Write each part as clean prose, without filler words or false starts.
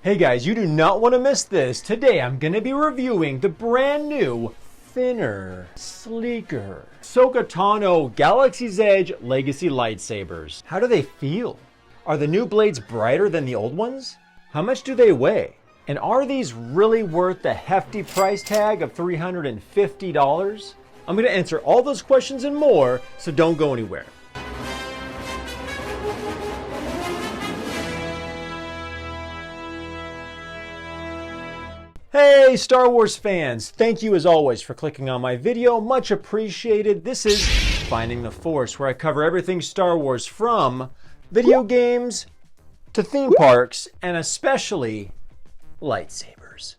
Hey guys, you do not want to miss this. Today I'm going to be reviewing the brand new, thinner, sleeker Ahsoka Tano Galaxy's Edge Legacy Lightsabers. How do they feel? Are the new blades brighter than the old ones? How much do they weigh? And are these really worth the hefty price tag of $350? I'm going to answer all those questions and more, so don't go anywhere. Hey Star Wars fans, thank you as always for clicking on my video, much appreciated. This is Finding the Force, where I cover everything Star Wars from video games to theme parks, and especially lightsabers.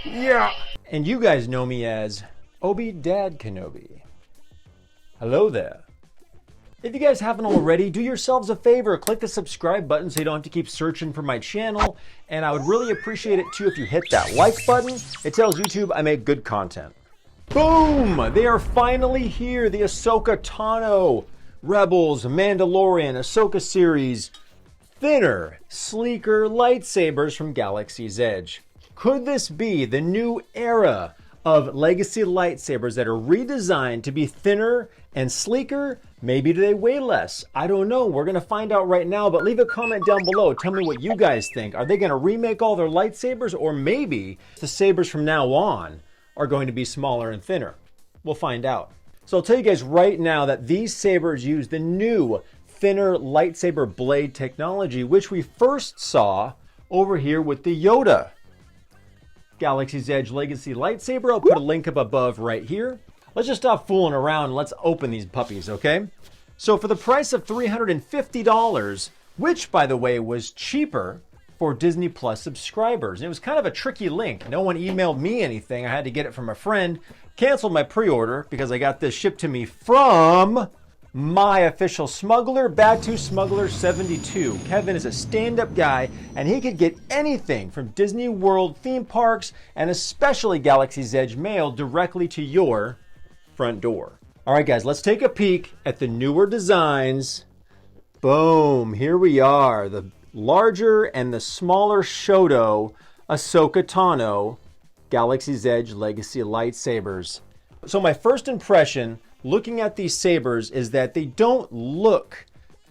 Yeah! And you guys know me as Obi Dad Kenobi. Hello there. If you guys haven't already, do yourselves a favor, click the subscribe button so you don't have to keep searching for my channel. And I would really appreciate it too if you hit that like button. It tells YouTube I make good content. Boom! They are finally here, the Ahsoka Tano Rebels, Mandalorian, Ahsoka series, thinner, sleeker lightsabers from Galaxy's Edge. Could this be the new era of legacy lightsabers that are redesigned to be thinner and sleeker? Maybe do they weigh less? I don't know. We're going to find out right now, but leave a comment down below. Tell me what you guys think. Are they going to remake all their lightsabers, or maybe the sabers from now on are going to be smaller and thinner? We'll find out. So I'll tell you guys right now that these sabers use the new thinner lightsaber blade technology, which we first saw over here with the Yoda Galaxy's Edge Legacy Lightsaber. I'll put a link up above right here. Let's just stop fooling around and let's open these puppies, okay? So for the price of $350, which by the way was cheaper for Disney Plus subscribers. And it was kind of a tricky link. No one emailed me anything. I had to get it from a friend. Canceled my pre-order because I got this shipped to me from my official smuggler, Batu Smuggler 72. Kevin is a stand-up guy, and he could get anything from Disney World theme parks and especially Galaxy's Edge mail directly to your front door. All right, guys, let's take a peek at the newer designs. Boom, here we are. The larger and the smaller Shoto Ahsoka Tano Galaxy's Edge Legacy Lightsabers. So my first impression looking at these sabers is that they don't look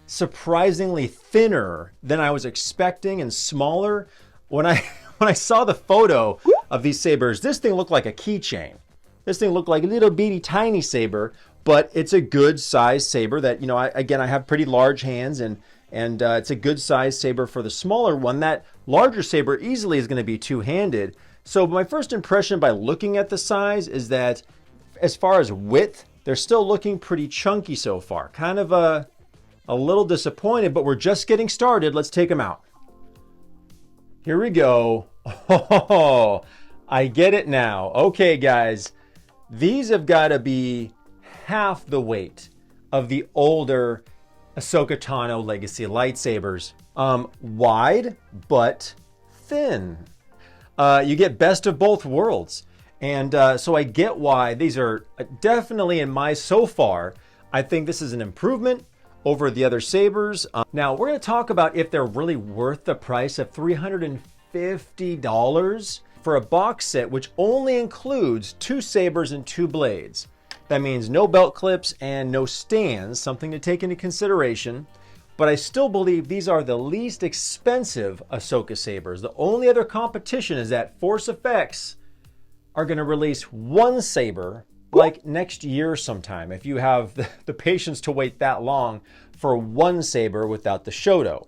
surprisingly thinner than I was expecting and smaller. When I saw the photo of these sabers, this thing looked like a keychain. This thing looked like a little bitty tiny saber, but it's a good size saber that, you know, I have pretty large hands, and it's a good size saber for the smaller one. That larger saber easily is going to be two-handed. So my first impression by looking at the size is that as far as width, they're still looking pretty chunky so far. Kind of a little disappointed, but we're just getting started. Let's take them out. Here we go. Oh, I get it now. Okay, guys. These have got to be half the weight of the older Ahsoka Tano Legacy lightsabers. Wide, but thin. You get best of both worlds. And so I get why these are definitely so far, I think this is an improvement over the other sabers. Now we're going to talk about if they're really worth the price of $350 for a box set, which only includes 2 sabers and 2 blades. That means no belt clips and no stands, something to take into consideration. But I still believe these are the least expensive Ahsoka sabers. The only other competition is that Force Effects are going to release 1 saber like next year sometime, if you have the patience to wait that long for 1 saber without the Shoto.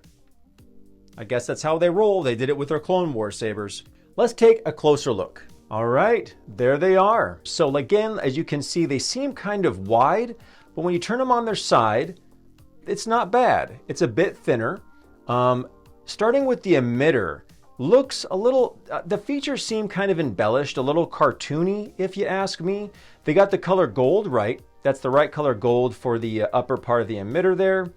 I guess that's how they roll. They did it with their Clone Wars sabers. Let's take a closer look. All right, there they are. So again, as you can see, they seem kind of wide, but when you turn them on their side, it's not bad. It's a bit thinner. Starting with the emitter, looks a little, the features seem kind of embellished, a little cartoony, if you ask me. They got the color gold right. That's the right color gold for the upper part of the emitter there.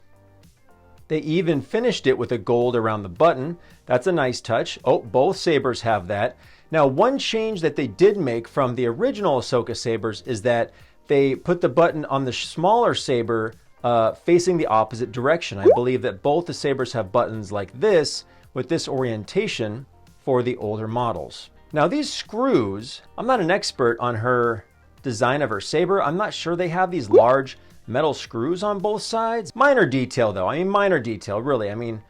They even finished it with a gold around the button. That's a nice touch. Oh, both sabers have that. Now, one change that they did make from the original Ahsoka sabers is that they put the button on the smaller saber facing the opposite direction. I believe that both the sabers have buttons like this, with this orientation for the older models. Now these screws, I'm not an expert on her design of her saber. I'm not sure they have these large metal screws on both sides. Minor detail though, I mean minor detail really. I mean,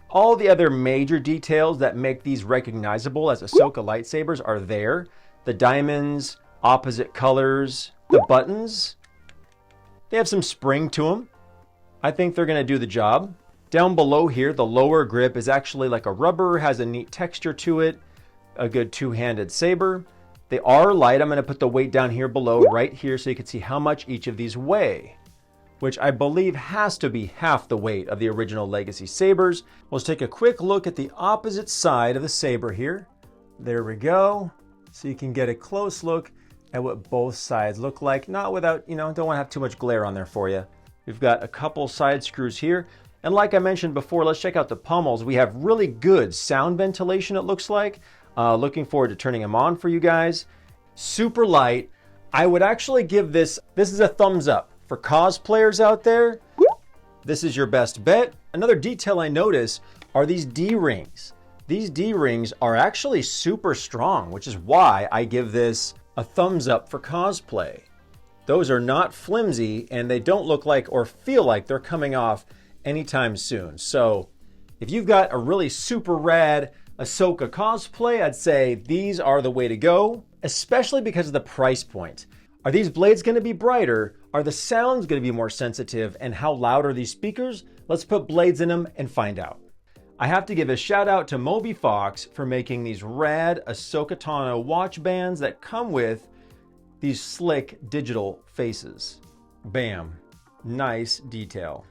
all the other major details that make these recognizable as Ahsoka lightsabers are there. The diamonds, opposite colors, the buttons, they have some spring to them. I think they're gonna do the job. Down below here, the lower grip is actually like a rubber, has a neat texture to it, a good two-handed saber. They are light. I'm gonna put the weight down here below, right here, so you can see how much each of these weigh, which I believe has to be half the weight of the original Legacy sabers. Let's take a quick look at the opposite side of the saber here. There we go. So you can get a close look at what both sides look like, not without, don't want to have too much glare on there for you. We've got a couple side screws here. And like I mentioned before, let's check out the pommels. We have really good sound ventilation, it looks like. Looking forward to turning them on for you guys. Super light. I would actually give this is a thumbs up. For cosplayers out there, this is your best bet. Another detail I notice are these D-rings. These D-rings are actually super strong, which is why I give this a thumbs up for cosplay. Those are not flimsy, and they don't look like or feel like they're coming off anytime soon. So if you've got a really super rad Ahsoka cosplay, I'd say these are the way to go, especially because of the price point. Are these blades going to be brighter? Are the sounds going to be more sensitive? And how loud are these speakers? Let's put blades in them and find out. I have to give a shout out to Moby Fox for making these rad Ahsoka Tano watch bands that come with these slick digital faces. Bam. Nice detail.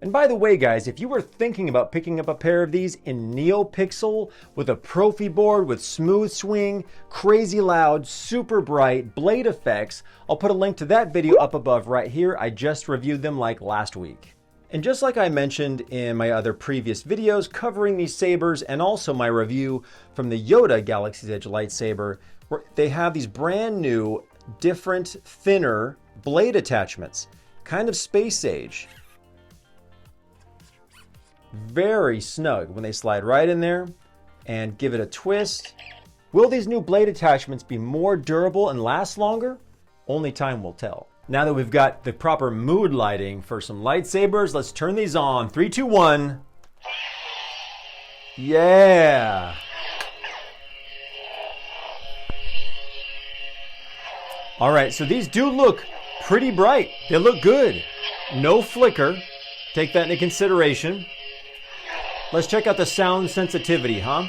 And by the way, guys, if you were thinking about picking up a pair of these in Neopixel with a Profi board with smooth swing, crazy loud, super bright blade effects, I'll put a link to that video up above right here. I just reviewed them like last week. And just like I mentioned in my other previous videos covering these sabers and also my review from the Yoda Galaxy's Edge lightsaber, where they have these brand new, different, thinner blade attachments, kind of space age. Very snug when they slide right in there and give it a twist. Will these new blade attachments be more durable and last longer? Only time will tell. Now that we've got the proper mood lighting for some lightsabers, let's turn these on. 3, 2, 1. Yeah. All right, so these do look pretty bright. They look good. No flicker. Take that into consideration. Let's check out the sound sensitivity, huh?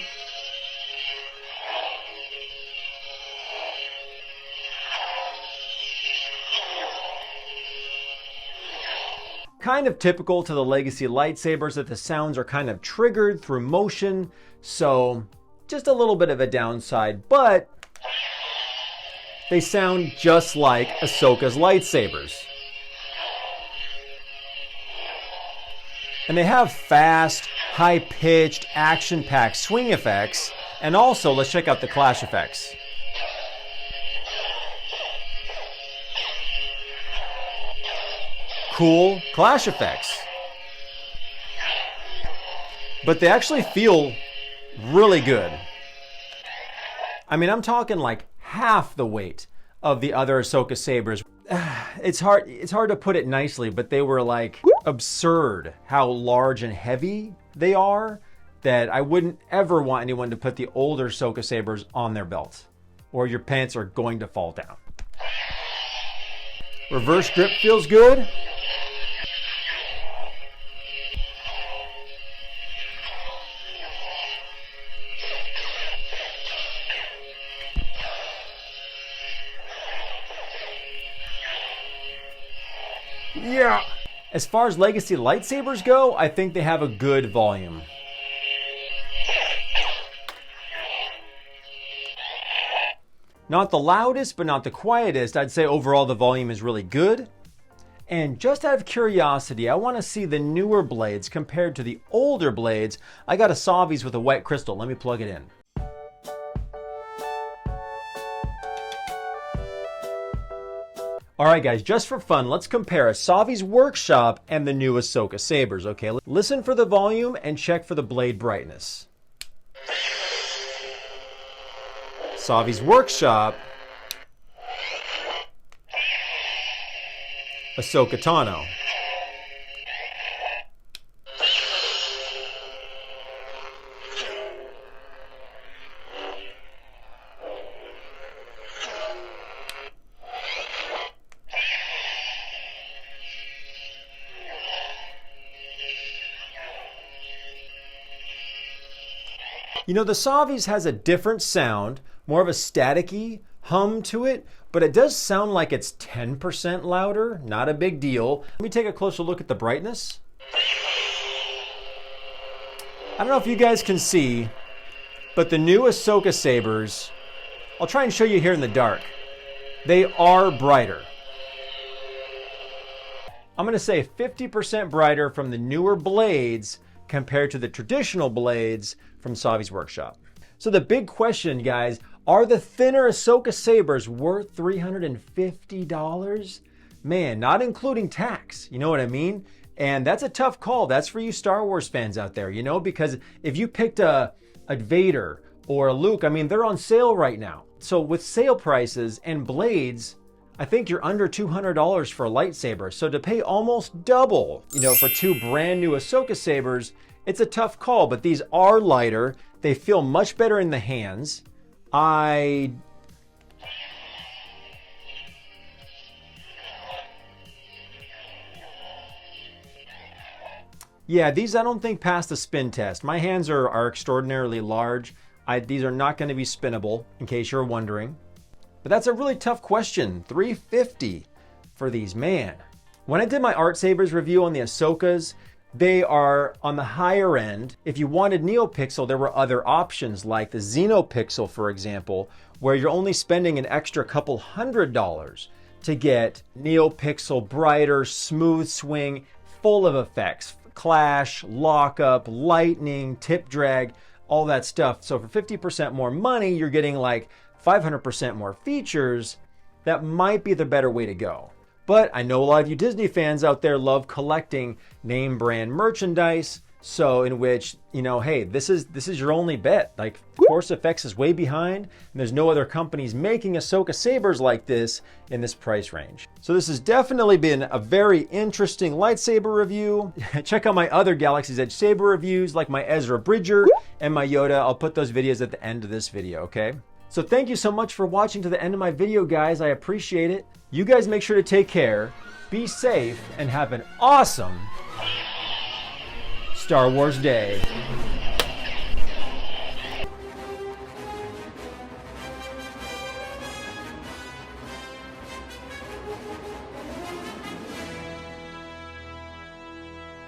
Kind of typical to the Legacy lightsabers that the sounds are kind of triggered through motion, so just a little bit of a downside, but they sound just like Ahsoka's lightsabers. And they have fast, high-pitched, action-packed swing effects. And also, let's check out the clash effects. Cool clash effects. But they actually feel really good. I mean, I'm talking like half the weight of the other Ahsoka sabers. It's hard to put it nicely, but they were like absurd how large and heavy they are, that I wouldn't ever want anyone to put the older Ahsoka sabers on their belt, or your pants are going to fall down. Reverse grip feels good. Yeah. As far as Legacy lightsabers go, I think they have a good volume. Not the loudest, but not the quietest. I'd say overall the volume is really good. And just out of curiosity, I want to see the newer blades compared to the older blades. I got a Savi's with a white crystal. Let me plug it in. Alright guys, just for fun, let's compare Savi's Workshop and the new Ahsoka Sabers, okay? Listen for the volume and check for the blade brightness. Savi's Workshop, Ahsoka Tano. You know, the Savi's has a different sound, more of a staticky hum to it, but it does sound like it's 10% louder. Not a big deal. Let me take a closer look at the brightness. I don't know if you guys can see, but the new Ahsoka Sabers, I'll try and show you here in the dark. They are brighter. I'm going to say 50% brighter from the newer blades compared to the traditional blades from Savi's Workshop. So the big question, guys, are the thinner Ahsoka Sabers worth $350? Man, not including tax, you know what I mean? And that's a tough call. That's for you Star Wars fans out there, you know, because if you picked a Vader or a Luke, I mean, they're on sale right now. So with sale prices and blades, I think you're under $200 for a lightsaber. So to pay almost double, you know, for two brand new Ahsoka Sabers, it's a tough call, but these are lighter. They feel much better in the hands. Yeah, these I don't think passed the spin test. My hands are extraordinarily large. These are not going to be spinnable, in case you're wondering. But that's a really tough question. $350 for these, man. When I did my Artsabers review on the Ahsokas, they are on the higher end. If you wanted Neopixel, there were other options like the Xenopixel, for example, where you're only spending an extra couple $100 to get Neopixel, brighter, smooth swing, full of effects, clash, lockup, lightning, tip drag, all that stuff. So for 50% more money, you're getting like 500% more features. That might be the better way to go. But I know a lot of you Disney fans out there love collecting name brand merchandise. So in which, you know, hey, this is your only bet. Like Force FX is way behind and there's no other companies making Ahsoka Sabers like this in this price range. So this has definitely been a very interesting lightsaber review. Check out my other Galaxy's Edge saber reviews like my Ezra Bridger and my Yoda. I'll put those videos at the end of this video, okay? So thank you so much for watching to the end of my video, guys. I appreciate it. You guys make sure to take care, be safe, and have an awesome Star Wars day.